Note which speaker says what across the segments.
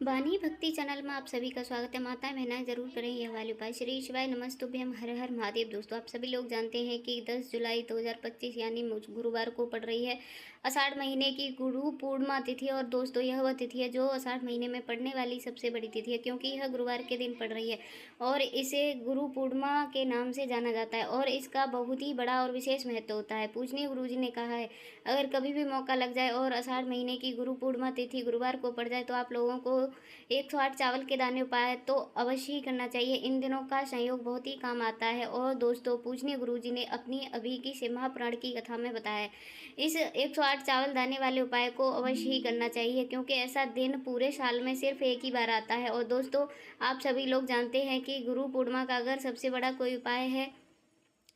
Speaker 1: वाणी भक्ति चैनल में आप सभी का स्वागत है। माताएं बहनाएं जरूर करें यह वाले उपाय। श्री शिवाय नमस्तुभ्यम, हर हर महादेव। दोस्तों, आप सभी लोग जानते हैं कि 10 जुलाई 2025 यानी गुरुवार को पड़ रही है आषाढ़ महीने की गुरु पूर्णिमा तिथि। और दोस्तों, यह वह तिथि है जो आषाढ़ महीने में पड़ने वाली सबसे बड़ी तिथि है, क्योंकि यह गुरुवार के दिन पड़ रही है और इसे गुरु पूर्णिमा के नाम से जाना जाता है और इसका बहुत ही बड़ा और विशेष महत्व होता है। पूजनीय गुरुजी ने कहा है, अगर कभी भी मौका लग जाए और आषाढ़ महीने की गुरु पूर्णिमा तिथि गुरुवार को पड़ जाए तो आप लोगों को 108 चावल के दाने उपाय तो अवश्य ही करना चाहिए। इन दिनों का संयोग बहुत ही काम आता है। और दोस्तों, पूजनीय गुरुजी ने अपनी अभी की से महापुराण की कथा में बताया है, इस 108 चावल दाने वाले उपाय को अवश्य ही करना चाहिए, क्योंकि ऐसा दिन पूरे साल में सिर्फ एक ही बार आता है। और दोस्तों, आप सभी लोग जानते हैं कि गुरु पूर्णिमा का अगर सबसे बड़ा कोई उपाय है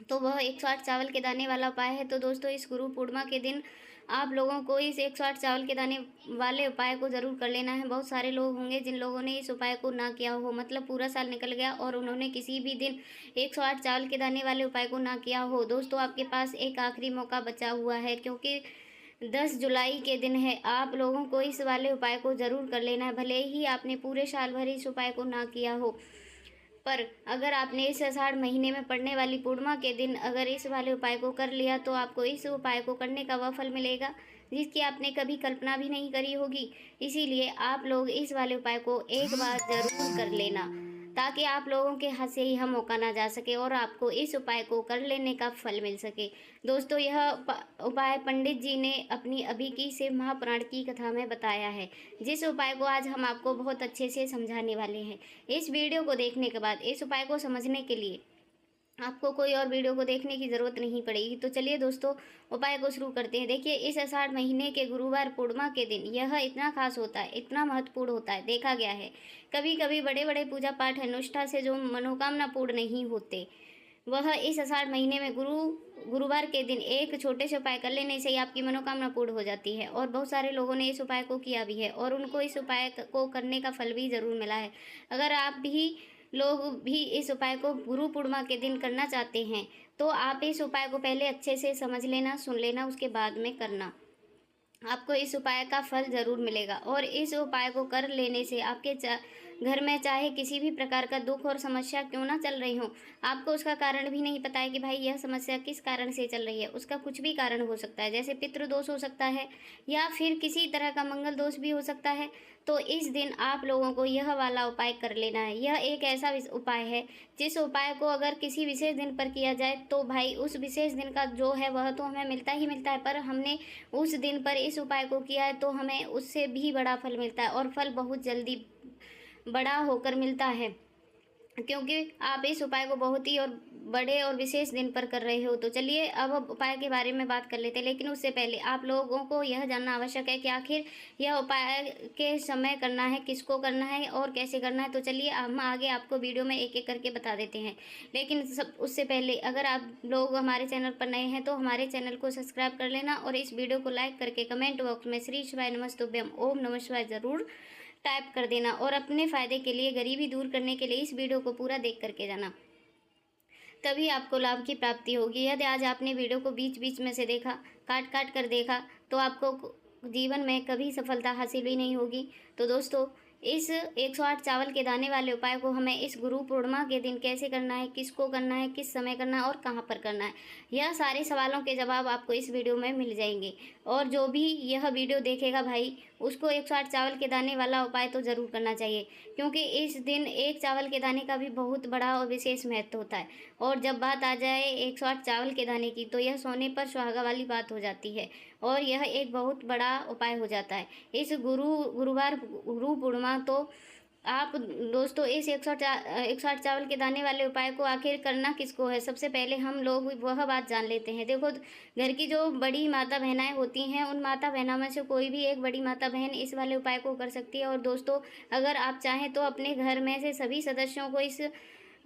Speaker 1: तो वह 108 चावल के दाने वाला उपाय है। तो दोस्तों, इस गुरु पूर्णिमा के दिन आप लोगों को इस 108 चावल के दाने वाले उपाय को ज़रूर कर लेना है। बहुत सारे लोग होंगे जिन लोगों ने इस उपाय को ना किया हो, मतलब पूरा साल निकल गया और उन्होंने किसी भी दिन 108 चावल के दाने वाले उपाय को ना किया हो। दोस्तों, आपके पास एक आखिरी मौका बचा हुआ है, क्योंकि 10 जुलाई के दिन है। आप लोगों को इस वाले उपाय को ज़रूर कर लेना है, भले ही आपने पूरे साल भर इस उपाय को ना किया हो। पर अगर आपने इस आषाढ़ महीने में पड़ने वाली पूर्णिमा के दिन अगर इस वाले उपाय को कर लिया तो आपको इस उपाय को करने का वह फल मिलेगा जिसकी आपने कभी कल्पना भी नहीं करी होगी। इसीलिए आप लोग इस वाले उपाय को एक बार जरूर कर लेना, ताकि आप लोगों के हाथ से यह मौका ना जा सके और आपको इस उपाय को कर लेने का फल मिल सके। दोस्तों, यह उपाय पंडित जी ने अपनी अभी की से महापुराण की कथा में बताया है, जिस उपाय को आज हम आपको बहुत अच्छे से समझाने वाले हैं। इस वीडियो को देखने के बाद इस उपाय को समझने के लिए आपको कोई और वीडियो को देखने की ज़रूरत नहीं पड़ेगी। तो चलिए दोस्तों, उपाय को शुरू करते हैं। देखिए, इस आषाढ़ महीने के गुरुवार पूर्णिमा के दिन यह इतना खास होता है, इतना महत्वपूर्ण होता है। देखा गया है कभी कभी बड़े बड़े पूजा पाठ अनुष्ठान से जो मनोकामना पूर्ण नहीं होते, वह इस आषाढ़ महीने में गुरुवार के दिन एक छोटे से उपाय कर लेने से ही आपकी मनोकामना पूर्ण हो जाती है। और बहुत सारे लोगों ने इस उपाय को किया भी है और उनको इस उपाय को करने का फल भी ज़रूर मिला है। अगर आप भी लोग भी इस उपाय को गुरु पूर्णिमा के दिन करना चाहते हैं तो आप इस उपाय को पहले अच्छे से समझ लेना, सुन लेना, उसके बाद में करना। आपको इस उपाय का फल ज़रूर मिलेगा। और इस उपाय को कर लेने से आपके घर में चाहे किसी भी प्रकार का दुख और समस्या क्यों ना चल रही हो, आपको उसका कारण भी नहीं पता है कि भाई यह समस्या किस कारण से चल रही है। उसका कुछ भी कारण हो सकता है, जैसे पितृदोष हो सकता है या फिर किसी तरह का मंगल दोष भी हो सकता है। तो इस दिन आप लोगों को यह वाला उपाय कर लेना है। यह एक ऐसा उपाय है जिस उपाय को अगर किसी विशेष दिन पर किया जाए तो भाई उस विशेष दिन का जो है वह तो हमें मिलता ही मिलता है, पर हमने उस दिन पर इस उपाय को किया है तो हमें उससे भी बड़ा फल मिलता है और फल बहुत जल्दी बड़ा होकर मिलता है, क्योंकि आप इस उपाय को बहुत ही और बड़े और विशेष दिन पर कर रहे हो। तो चलिए अब उपाय के बारे में बात कर लेते हैं, लेकिन उससे पहले आप लोगों को यह जानना आवश्यक है कि आखिर यह उपाय के समय करना है, किसको करना है और कैसे करना है। तो चलिए हम आगे आपको वीडियो में एक एक करके बता देते हैं। लेकिन सब उससे पहले अगर आप लोग हमारे चैनल पर नए हैं तो हमारे चैनल को सब्सक्राइब कर लेना और इस वीडियो को लाइक करके कमेंट बॉक्स में श्री शिवाय नमस्तुभ्यम ओम नमः शिवाय ज़रूर टाइप कर देना। और अपने फ़ायदे के लिए, गरीबी दूर करने के लिए इस वीडियो को पूरा देख करके जाना, तभी आपको लाभ की प्राप्ति होगी। यदि आज आपने वीडियो को बीच बीच में से देखा, काट काट कर देखा, तो आपको जीवन में कभी सफलता हासिल भी नहीं होगी। तो दोस्तों, इस 108 चावल के दाने वाले उपाय को हमें इस गुरु पूर्णिमा के दिन कैसे करना है, किसको करना है, किस समय करना है और कहाँ पर करना है, यह सारे सवालों के जवाब आपको इस वीडियो में मिल जाएंगे। और जो भी यह वीडियो देखेगा भाई, उसको 108 चावल के दाने वाला उपाय तो ज़रूर करना चाहिए, क्योंकि इस दिन एक चावल के दाने का भी बहुत बड़ा और विशेष महत्व होता है। और जब बात आ जाए 108 चावल के दाने की तो यह सोने पर सुहागा वाली बात हो जाती है और यह एक बहुत बड़ा उपाय हो जाता है। इस गुरुवार गुरु पूर्णिमा तो आप दोस्तों इस 108 चावल के दाने वाले उपाय को आखिर करना किसको है, सबसे पहले हम लोग वह बात जान लेते हैं। देखो, घर की जो बड़ी माता बहनाएं होती हैं, उन माता बहनों में से कोई भी एक बड़ी माता बहन इस वाले उपाय को कर सकती है। और दोस्तों, अगर आप चाहें तो अपने घर में से सभी सदस्यों को इस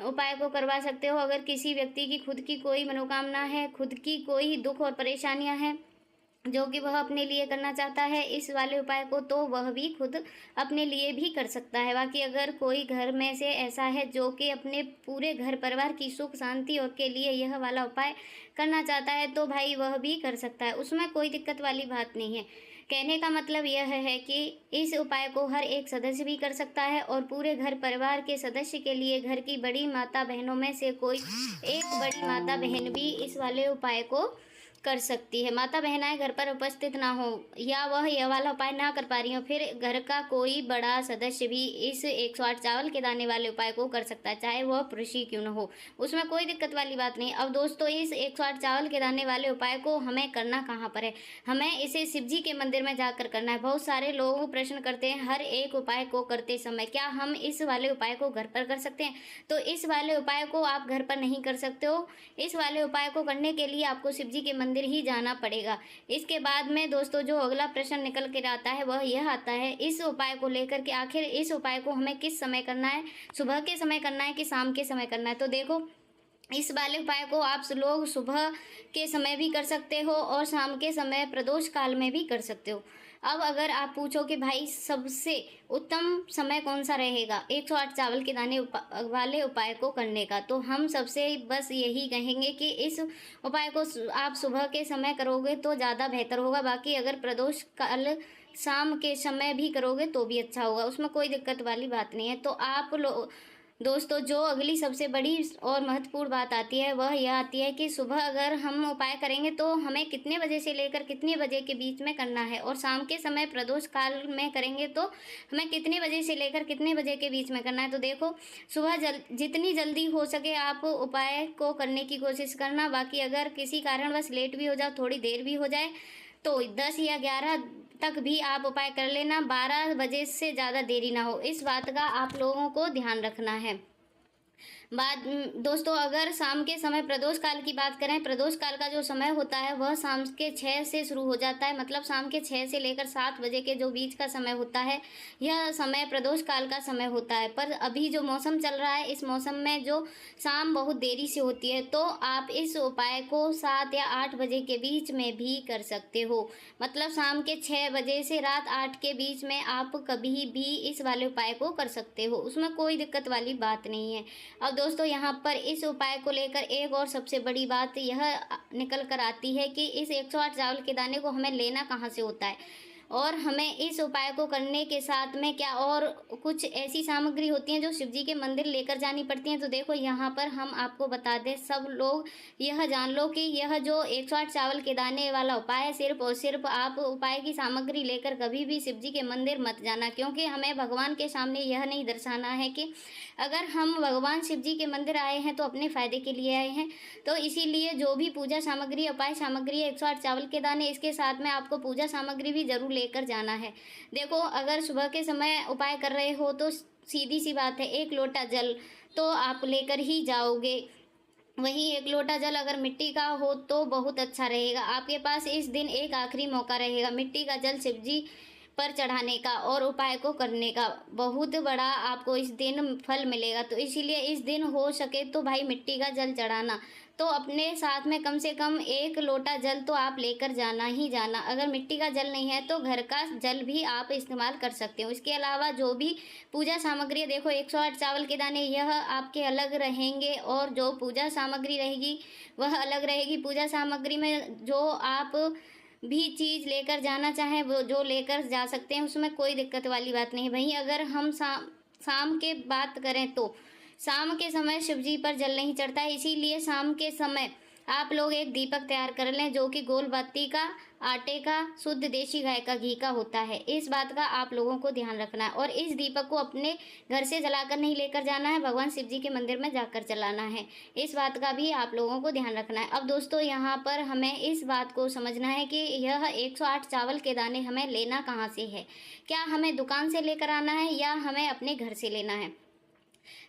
Speaker 1: उपाय को करवा सकते हो। अगर किसी व्यक्ति की खुद की कोई मनोकामना है, खुद की कोई दुख और परेशानियां हैं जो कि वह अपने लिए करना चाहता है इस वाले उपाय को, तो वह भी खुद अपने लिए भी कर सकता है। बाकी अगर कोई घर में से ऐसा है जो कि अपने पूरे घर परिवार की सुख शांति और के लिए यह वाला उपाय करना चाहता है तो भाई वह भी कर सकता है, उसमें कोई दिक्कत वाली बात नहीं है। कहने का मतलब यह है कि इस उपाय को हर एक सदस्य भी कर सकता है और पूरे घर परिवार के सदस्य के लिए घर की बड़ी माता बहनों में से कोई एक बड़ी माता बहन भी इस वाले उपाय को कर सकती है। माता बहनाएं घर पर उपस्थित ना हो या वह यह वाला उपाय ना कर पा रही हो, फिर घर का कोई बड़ा सदस्य भी इस 108 चावल के दाने वाले उपाय को कर सकता है, चाहे वह पुरुष ही क्यों न हो, उसमें कोई दिक्कत वाली बात नहीं। अब दोस्तों, इस 108 चावल के दाने वाले उपाय को हमें करना कहाँ पर है? हमें इसे शिव जी के मंदिर में जाकर करना है। बहुत सारे लोग प्रश्न करते हैं हर एक उपाय को करते समय, क्या हम इस वाले उपाय को घर पर कर सकते हैं? तो इस वाले उपाय को आप घर पर नहीं कर सकते हो। इस वाले उपाय को करने के लिए आपको शिव जी के मंदिर ही जाना पड़ेगा। इसके बाद में दोस्तों जो अगला प्रश्न निकल कर आता है वह यह आता है, इस उपाय को लेकर के आखिर इस उपाय को हमें किस समय करना है? सुबह के समय करना है कि शाम के समय करना है? तो देखो, इस वाले उपाय को आप लोग सुबह के समय भी कर सकते हो और शाम के समय प्रदोष काल में भी कर सकते हो। अब अगर आप पूछो कि भाई सबसे उत्तम समय कौन सा रहेगा 108 चावल के दाने वाले उपाय को करने का, तो हम सबसे बस यही कहेंगे कि इस उपाय को आप सुबह के समय करोगे तो ज़्यादा बेहतर होगा। बाकी अगर प्रदोष काल शाम के समय भी करोगे तो भी अच्छा होगा, उसमें कोई दिक्कत वाली बात नहीं है। तो आप लोग दोस्तों जो अगली सबसे बड़ी और महत्वपूर्ण बात आती है वह यह आती है कि सुबह अगर हम उपाय करेंगे तो हमें कितने बजे से लेकर कितने बजे के बीच में करना है, और शाम के समय प्रदोष काल में करेंगे तो हमें कितने बजे से लेकर कितने बजे के बीच में करना है। तो देखो, सुबह जितनी जल्दी हो सके आप उपाय को करने की कोशिश करना। बाकी अगर किसी कारणवश लेट भी हो जाए, थोड़ी देर भी हो जाए, तो 10 या 11 तक भी आप उपाय कर लेना, 12 बजे से ज़्यादा देरी ना हो, इस बात का आप लोगों को ध्यान रखना है। दोस्तों अगर शाम के समय प्रदोष काल की बात करें, प्रदोष काल का जो समय होता है वह शाम के 6 से शुरू हो जाता है, मतलब शाम के 6 से लेकर 7 बजे के जो बीच का समय होता है यह समय प्रदोष काल का समय होता है। पर अभी जो मौसम चल रहा है, इस मौसम में जो शाम बहुत देरी से होती है, तो आप इस उपाय को 7 या 8 बजे के बीच में भी कर सकते हो। मतलब शाम के 6 बजे से रात 8 के बीच में आप कभी भी इस वाले उपाय को कर सकते हो, उसमें कोई दिक्कत वाली बात नहीं है। अब दोस्तों यहाँ पर इस उपाय को लेकर एक और सबसे बड़ी बात यह निकल कर आती है कि इस 108 चावल के दाने को हमें लेना कहाँ से होता है, और हमें इस उपाय को करने के साथ में क्या और कुछ ऐसी सामग्री होती हैं जो शिव जी के मंदिर लेकर जानी पड़ती हैं। तो देखो यहाँ पर हम आपको बता दें, सब लोग यह जान लो कि यह जो 108 चावल के दाने वाला उपाय है, सिर्फ और सिर्फ आप उपाय की सामग्री लेकर कभी भी शिव जी के मंदिर मत जाना, क्योंकि हमें भगवान के सामने यह नहीं दर्शाना है कि अगर हम भगवान शिव जी के मंदिर आए हैं तो अपने फ़ायदे के लिए आए हैं। तो इसीलिए जो भी पूजा सामग्री, उपाय सामग्री 108 चावल के दाने, इसके साथ में आपको पूजा सामग्री भी ज़रूर लेकर जाना है। देखो, अगर सुबह के समय उपाय कर रहे हो तो सीधी सी बात है, 1 लोटा जल तो आप लेकर ही जाओगे। वहीं 1 लोटा जल अगर मिट्टी का हो तो बहुत अच्छा रहेगा। आपके पास इस दिन एक आखिरी मौका रहेगा मिट्टी का जल शिव जी पर चढ़ाने का और उपाय को करने का, बहुत बड़ा आपको इस दिन फल मिलेगा। तो इसीलिए इस दिन हो सके तो भाई मिट्टी का जल चढ़ाना, तो अपने साथ में कम से कम 1 लोटा जल तो आप लेकर जाना ही जाना। अगर मिट्टी का जल नहीं है तो घर का जल भी आप इस्तेमाल कर सकते हो। इसके अलावा जो भी पूजा सामग्री है, देखो 108 चावल के दाने यह आपके अलग रहेंगे और जो पूजा सामग्री रहेगी वह अलग रहेगी। पूजा सामग्री में जो आप भी चीज़ लेकर जाना चाहें वो जो लेकर जा सकते हैं, उसमें कोई दिक्कत वाली बात नहीं। वहीं अगर हम शाम के बात करें तो शाम के समय शिव जी पर जल नहीं चढ़ता है, इसीलिए शाम के समय आप लोग एक दीपक तैयार कर लें जो कि गोल बत्ती का, आटे का, शुद्ध देसी गाय का घी का होता है। इस बात का आप लोगों को ध्यान रखना है और इस दीपक को अपने घर से जलाकर नहीं लेकर जाना है, भगवान शिव जी के मंदिर में जाकर जलाना है। इस बात का भी आप लोगों को ध्यान रखना है। अब दोस्तों यहाँ पर हमें इस बात को समझना है कि यह 108 चावल के दाने हमें लेना कहाँ से है। क्या हमें दुकान से लेकर आना है या हमें अपने घर से लेना है,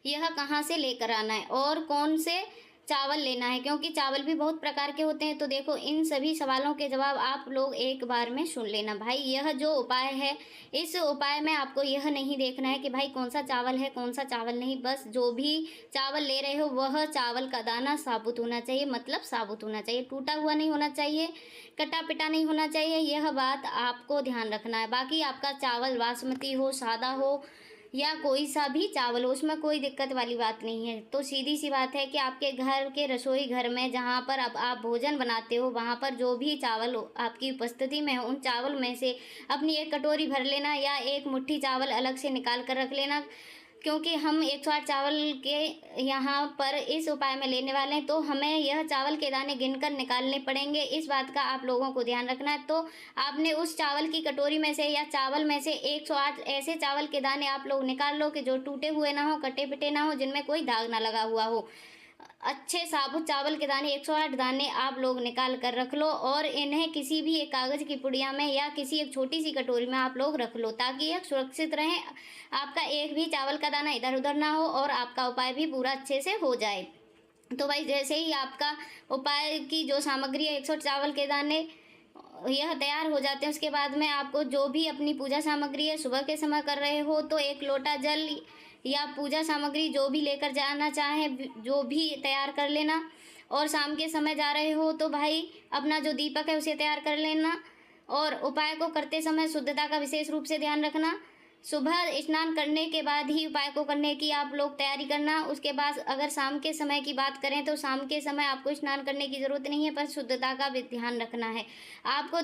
Speaker 1: यह कहाँ से लेकर आना है और कौन से चावल लेना है, क्योंकि चावल भी बहुत प्रकार के होते हैं। तो देखो, इन सभी सवालों के जवाब आप लोग एक बार में सुन लेना। भाई यह जो उपाय है, इस उपाय में आपको यह नहीं देखना है कि भाई कौन सा चावल है कौन सा चावल नहीं, बस जो भी चावल ले रहे हो वह चावल का दाना साबुत होना चाहिए, मतलब साबुत होना चाहिए, टूटा हुआ नहीं होना चाहिए, कटा पिटा नहीं होना चाहिए, यह बात आपको ध्यान रखना है। बाकी आपका चावल बासमती हो, सादा हो, या कोई सा भी चावल हो, उसमें कोई दिक्कत वाली बात नहीं है। तो सीधी सी बात है कि आपके घर के रसोई घर में जहाँ पर अब आप भोजन बनाते हो, वहाँ पर जो भी चावल हो आपकी उपस्थिति में हो, उन चावल में से अपनी एक कटोरी भर लेना या एक मुट्ठी चावल अलग से निकाल कर रख लेना। क्योंकि हम 108 चावल के यहाँ पर इस उपाय में लेने वाले हैं, तो हमें यह चावल के दाने गिनकर निकालने पड़ेंगे। इस बात का आप लोगों को ध्यान रखना है। तो आपने उस चावल की कटोरी में से या चावल में से 108 ऐसे चावल के दाने आप लोग निकाल लो कि जो टूटे हुए ना हो, कटे पिटे ना हो, जिनमें कोई दाग ना लगा हुआ हो। अच्छे साबुत चावल के दाने 108 दाने आप लोग निकाल कर रख लो और इन्हें किसी भी एक कागज़ की पुड़िया में या किसी एक छोटी सी कटोरी में आप लोग रख लो, ताकि यह सुरक्षित रहें। आपका एक भी चावल का दाना इधर उधर ना हो और आपका उपाय भी पूरा अच्छे से हो जाए। तो भाई जैसे ही आपका उपाय की जो सामग्री है 108 चावल के दाने यह तैयार हो जाते हैं, उसके बाद में आपको जो भी अपनी पूजा सामग्री है, सुबह के समय कर रहे हो तो 1 लोटा जल या पूजा सामग्री जो भी लेकर जाना चाहें, जो भी तैयार कर लेना। और शाम के समय जा रहे हो तो भाई अपना जो दीपक है उसे तैयार कर लेना। और उपाय को करते समय शुद्धता का विशेष रूप से ध्यान रखना। सुबह स्नान करने के बाद ही उपाय को करने की आप लोग तैयारी करना। उसके बाद अगर शाम के समय की बात करें तो शाम के समय आपको स्नान करने की ज़रूरत नहीं है, पर शुद्धता का भी ध्यान रखना है। आपको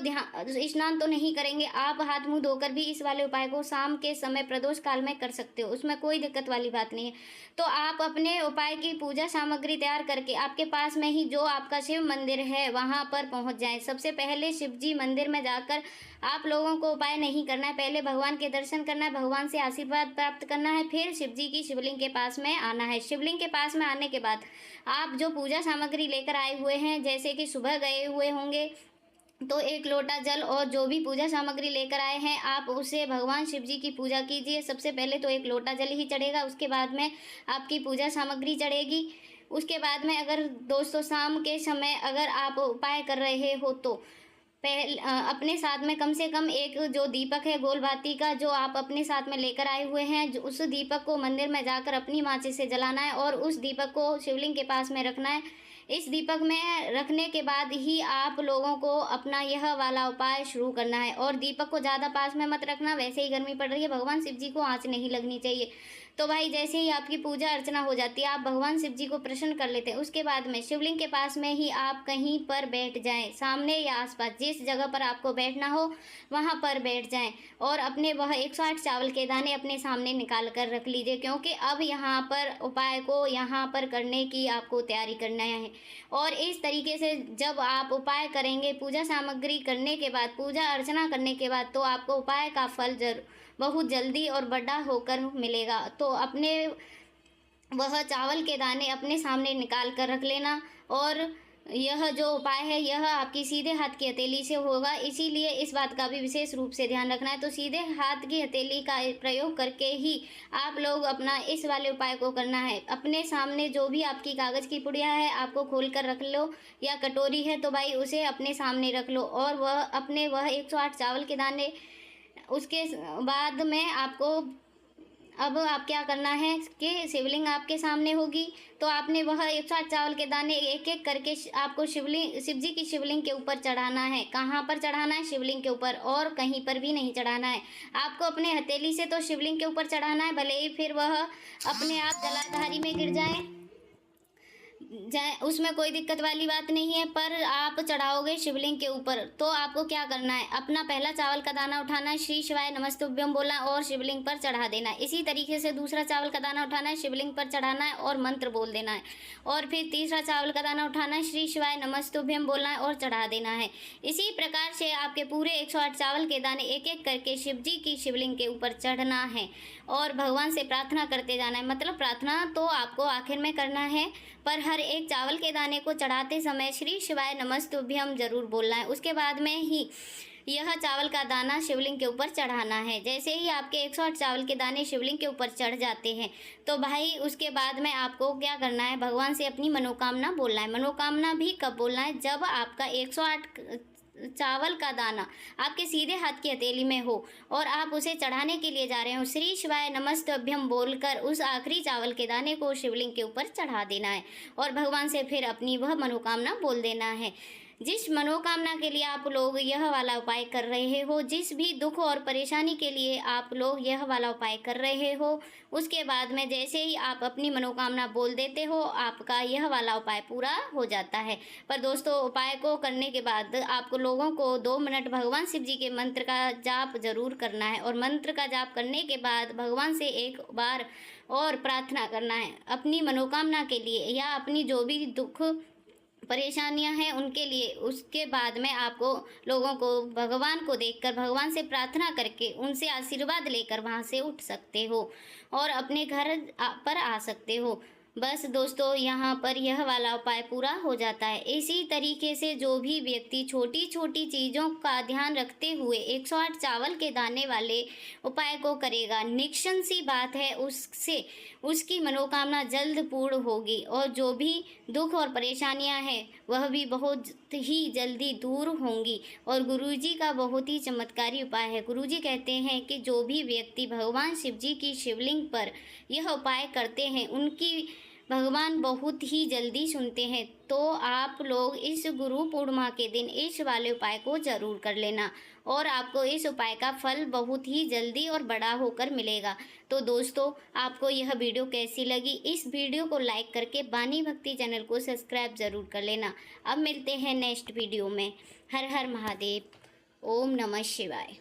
Speaker 1: स्नान तो नहीं करेंगे, आप हाथ मुंह धोकर भी इस वाले उपाय को शाम के समय प्रदोष काल में कर सकते हो, उसमें कोई दिक्कत वाली बात नहीं है। तो आप अपने उपाय की पूजा सामग्री तैयार करके आपके पास में ही जो आपका शिव मंदिर है वहाँ पर पहुँच जाएं। सबसे पहले शिव जी मंदिर में जाकर आप लोगों को उपाय नहीं करना है, पहले भगवान के दर्शन करना है, भगवान से आशीर्वाद प्राप्त करना है, फिर शिव जी की शिवलिंग के पास में आना है। शिवलिंग के पास में आने के बाद आप जो पूजा सामग्री लेकर आए हुए हैं, जैसे कि सुबह गए हुए होंगे तो 1 लोटा जल और जो भी पूजा सामग्री लेकर आए हैं आप उसे भगवान शिव जी की पूजा कीजिए। सबसे पहले तो 1 लोटा जल ही चढ़ेगा, उसके बाद में आपकी पूजा सामग्री चढ़ेगी। उसके बाद में अगर दोस्तों शाम के समय अगर आप उपाय कर रहे हो तो अपने साथ में कम से कम एक जो दीपक है गोल बाती का जो आप अपने साथ में लेकर आए हुए हैं, जो उस दीपक को मंदिर में जाकर अपनी माचिस से जलाना है और उस दीपक को शिवलिंग के पास में रखना है। इस दीपक में रखने के बाद ही आप लोगों को अपना यह वाला उपाय शुरू करना है। और दीपक को ज़्यादा पास में मत रखना, वैसे ही गर्मी पड़ रही है, भगवान शिव जी को आँच नहीं लगनी चाहिए। तो भाई जैसे ही आपकी पूजा अर्चना हो जाती है, आप भगवान शिव जी को प्रसन्न कर लेते हैं, उसके बाद में शिवलिंग के पास में ही आप कहीं पर बैठ जाएं, सामने या आसपास जिस जगह पर आपको बैठना हो वहां पर बैठ जाएं और अपने वह 108 चावल के दाने अपने सामने निकाल कर रख लीजिए, क्योंकि अब यहाँ पर उपाय को यहाँ पर करने की आपको तैयारी करना है। और इस तरीके से जब आप उपाय करेंगे, पूजा सामग्री करने के बाद, पूजा अर्चना करने के बाद, तो आपको उपाय का फल बहुत जल्दी और बड़ा होकर मिलेगा। तो अपने वह चावल के दाने अपने सामने निकाल कर रख लेना। और यह जो उपाय है यह आपकी सीधे हाथ की हथेली से होगा, इसीलिए इस बात का भी विशेष रूप से ध्यान रखना है। तो सीधे हाथ की हथेली का प्रयोग करके ही आप लोग अपना इस वाले उपाय को करना है। अपने सामने जो भी आपकी कागज़ की पुड़िया है आपको खोल कर रख लो, या कटोरी है तो भाई उसे अपने सामने रख लो और वह अपने वह 108 चावल के दाने, उसके बाद में आपको अब आप क्या करना है कि शिवलिंग आपके सामने होगी, तो आपने वह 108 चावल के दाने एक एक करके आपको शिव जी की शिवलिंग के ऊपर चढ़ाना है। कहाँ पर चढ़ाना है? शिवलिंग के ऊपर, और कहीं पर भी नहीं चढ़ाना है। आपको अपने हथेली से तो शिवलिंग के ऊपर चढ़ाना है, भले ही फिर वह अपने आप जलाधारी में गिर जाए, उसमें कोई दिक्कत वाली बात नहीं है, पर आप चढ़ाओगे शिवलिंग के ऊपर तो आपको क्या करना है, अपना पहला चावल का दाना उठाना है, श्री शिवाय नमस्तुभ्यम बोलना और शिवलिंग पर चढ़ा देना है। इसी तरीके से दूसरा चावल का दाना उठाना है, शिवलिंग पर चढ़ाना है और मंत्र बोल देना है। और फिर तीसरा चावल का दाना उठाना है, श्री शिवाय नमस्तुभ्यम बोलना है और चढ़ा देना है। इसी प्रकार से आपके पूरे 108 चावल के दाने एक एक करके शिव जी की शिवलिंग के ऊपर चढ़ना है और भगवान से प्रार्थना करते जाना है। मतलब प्रार्थना तो आपको आखिर में करना है, पर हर एक चावल के दाने को चढ़ाते समय श्री शिवाय नमस्तुभ्यम जरूर बोलना है। उसके बाद में ही यह चावल का दाना शिवलिंग के ऊपर चढ़ाना है। जैसे ही आपके 108 चावल के दाने शिवलिंग के ऊपर चढ़ जाते हैं तो भाई उसके बाद में आपको क्या करना है, भगवान से अपनी मनोकामना बोलना है। मनोकामना भी कब बोलना है? जब आपका 108 चावल का दाना आपके सीधे हाथ की हथेली में हो और आप उसे चढ़ाने के लिए जा रहे हो, श्री शिवाय नमस्तुभ्यम बोलकर उस आखिरी चावल के दाने को शिवलिंग के ऊपर चढ़ा देना है और भगवान से फिर अपनी वह मनोकामना बोल देना है। जिस मनोकामना के लिए आप लोग यह वाला उपाय कर रहे हो, जिस भी दुख और परेशानी के लिए आप लोग यह वाला उपाय कर रहे हो, उसके बाद में जैसे ही आप अपनी मनोकामना बोल देते हो, आपका यह वाला उपाय पूरा हो जाता है। पर दोस्तों, उपाय को करने के बाद आपको लोगों को 2 मिनट भगवान शिव जी के मंत्र का जाप जरूर करना है, और मंत्र का जाप करने के बाद भगवान से एक बार और प्रार्थना करना है अपनी मनोकामना के लिए, या अपनी जो भी दुख परेशानियां हैं उनके लिए। उसके बाद में आपको लोगों को भगवान को देखकर, भगवान से प्रार्थना करके, उनसे आशीर्वाद लेकर वहां से उठ सकते हो और अपने घर पर आ सकते हो। बस दोस्तों, यहाँ पर यह वाला उपाय पूरा हो जाता है। इसी तरीके से जो भी व्यक्ति छोटी छोटी चीज़ों का ध्यान रखते हुए 108 चावल के दाने वाले उपाय को करेगा, निश्चित सी बात है उससे उसकी मनोकामना जल्द पूर्ण होगी, और जो भी दुख और परेशानियां हैं वह भी बहुत ही जल्दी दूर होंगी। और गुरुजी का बहुत ही चमत्कारी उपाय है। गुरुजी कहते हैं कि जो भी व्यक्ति भगवान शिव जी की शिवलिंग पर यह उपाय करते हैं, उनकी भगवान बहुत ही जल्दी सुनते हैं। तो आप लोग इस गुरु पूर्णिमा के दिन इस वाले उपाय को जरूर कर लेना, और आपको इस उपाय का फल बहुत ही जल्दी और बड़ा होकर मिलेगा। तो दोस्तों, आपको यह वीडियो कैसी लगी? इस वीडियो को लाइक करके वाणी भक्ति चैनल को सब्सक्राइब जरूर कर लेना। अब मिलते हैं नेक्स्ट वीडियो में। हर हर महादेव। ओम नमः शिवाय।